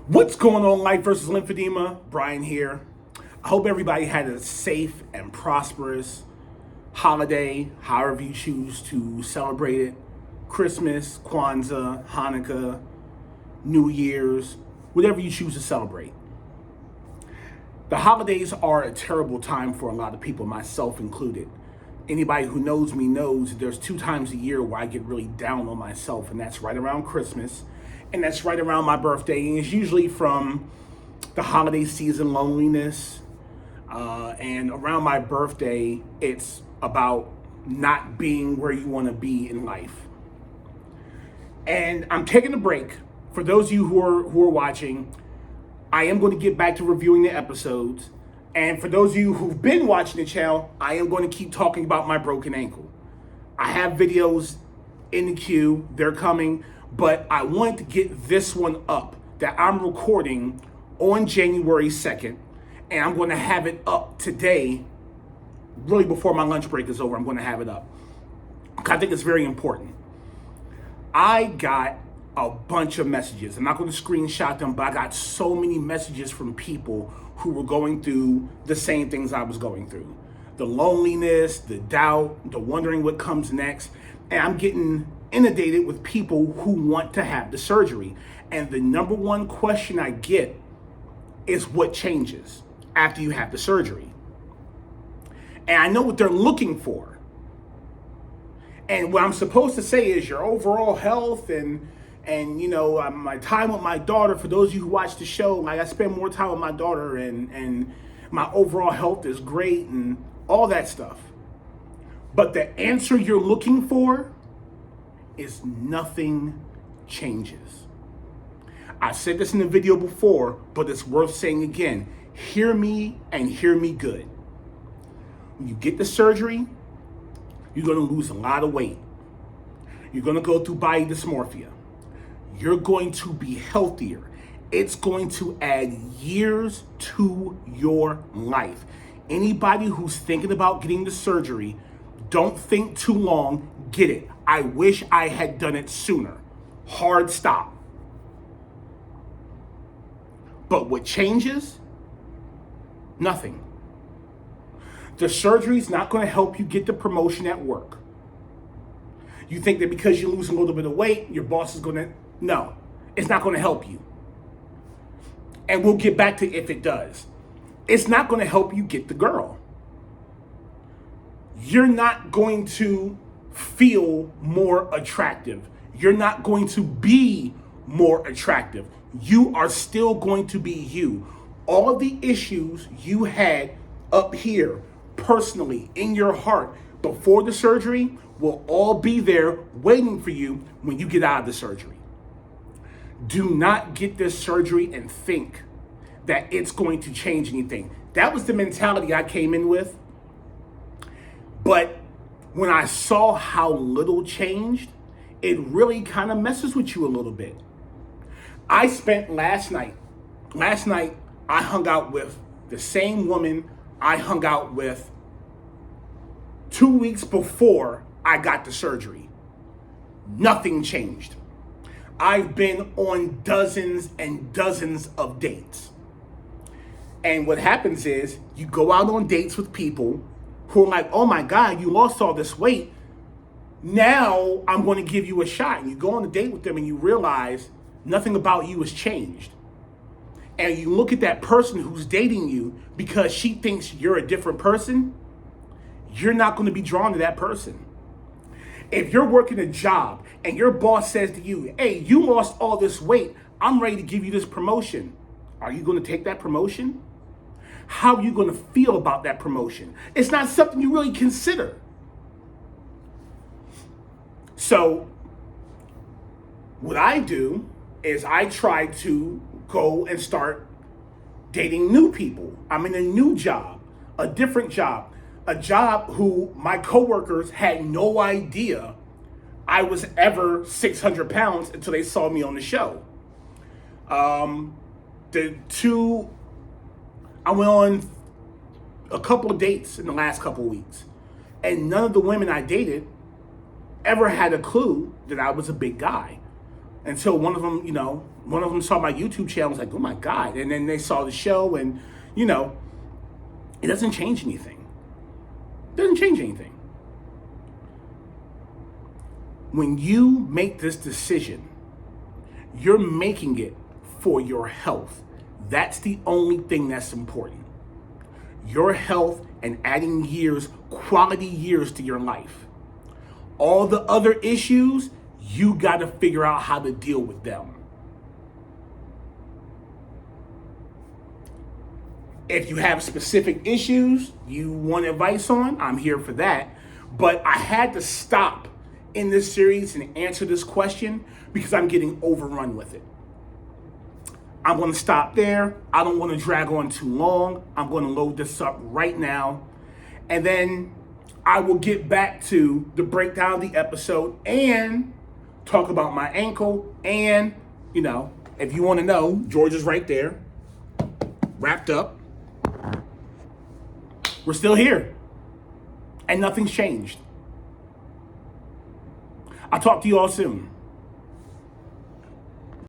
What's going on, Life versus Lymphedema? Brian here. I hope everybody had a safe and prosperous holiday, however you choose to celebrate it. Christmas, Kwanzaa, Hanukkah, New Year's, whatever you choose to celebrate. The holidays are a terrible time for a lot of people, myself included. Anybody who knows me knows there's 2 times a year where I get really down on myself, and that's right around Christmas, and that's right around my birthday, and it's usually from the holiday season loneliness, and around my birthday, it's about not being where you want to be in life. And I'm taking a break. For those of you who are watching, I am going to get back to reviewing the episodes. And for those of you who've been watching the channel, I am going to keep talking about my broken ankle. I have videos in the queue, they're coming, but I want to get this one up that I'm recording on January 2nd, and I'm going to have it up today, really before my lunch break is over. I'm going to have it up. I think it's very important. I got a bunch of messages. I'm not going to screenshot them, but I got so many messages from people who were going through the same things I was going through. The loneliness, the doubt, the wondering what comes next. And I'm getting inundated with people who want to have the surgery. And the number one question I get is what changes after you have the surgery. And I know what they're looking for. And what I'm supposed to say is your overall health and you know, my time with my daughter. For those of you who watch the show, like, I spend more time with my daughter, and my overall health is great and all that stuff. But the answer you're looking for is nothing changes. I said this in the video before, but it's worth saying again. Hear me and hear me good. When you get the surgery, you're going to lose a lot of weight. You're going to go through body dysmorphia. You're going to be healthier. It's going to add years to your life. Anybody who's thinking about getting the surgery, don't think too long, get it. I wish I had done it sooner. Hard stop. But what changes? Nothing. The surgery's not going to help you get the promotion at work. You think that because you're losing a little bit of weight, your boss is going to... No, it's not going to help you. And we'll get back to if it does. It's not going to help you get the girl. You're not going to feel more attractive. You're not going to be more attractive. You are still going to be you. All of the issues you had up here, personally, in your heart, before the surgery, will all be there waiting for you when you get out of the surgery. Do not get this surgery and think that it's going to change anything. That was the mentality I came in with. But when I saw how little changed, it really kind of messes with you a little bit. I spent last night I hung out with the same woman I hung out with 2 weeks before I got the surgery. Nothing changed. I've been on dozens and dozens of dates. And what happens is you go out on dates with people who are like, oh my God, you lost all this weight. Now I'm going to give you a shot. And you go on a date with them and you realize nothing about you has changed. And you look at that person who's dating you because she thinks you're a different person. You're not going to be drawn to that person. If you're working a job and your boss says to you, hey, you lost all this weight, I'm ready to give you this promotion. Are you going to take that promotion? How are you going to feel about that promotion? It's not something you really consider. So what I do is I try to go and start dating new people. I'm in a new job, a different job. A job who my coworkers had no idea I was ever 600 pounds until they saw me on the show. I went on a couple of dates in the last couple of weeks, and none of the women I dated ever had a clue that I was a big guy. until one of them saw my YouTube channel. Was like, oh my God. And then they saw the show, and, it doesn't change anything. It doesn't change anything. When you make this decision, you're making it for your health. That's the only thing that's important. Your health and adding years, quality years to your life. All the other issues, you got to figure out how to deal with them. If you have specific issues you want advice on, I'm here for that. But I had to stop in this series and answer this question because I'm getting overrun with it. I'm going to stop there. I don't want to drag on too long. I'm going to load this up right now. And then I will get back to the breakdown of the episode and talk about my ankle. And, if you want to know, George is right there, wrapped up. We're still here. And nothing's changed. I'll talk to you all soon.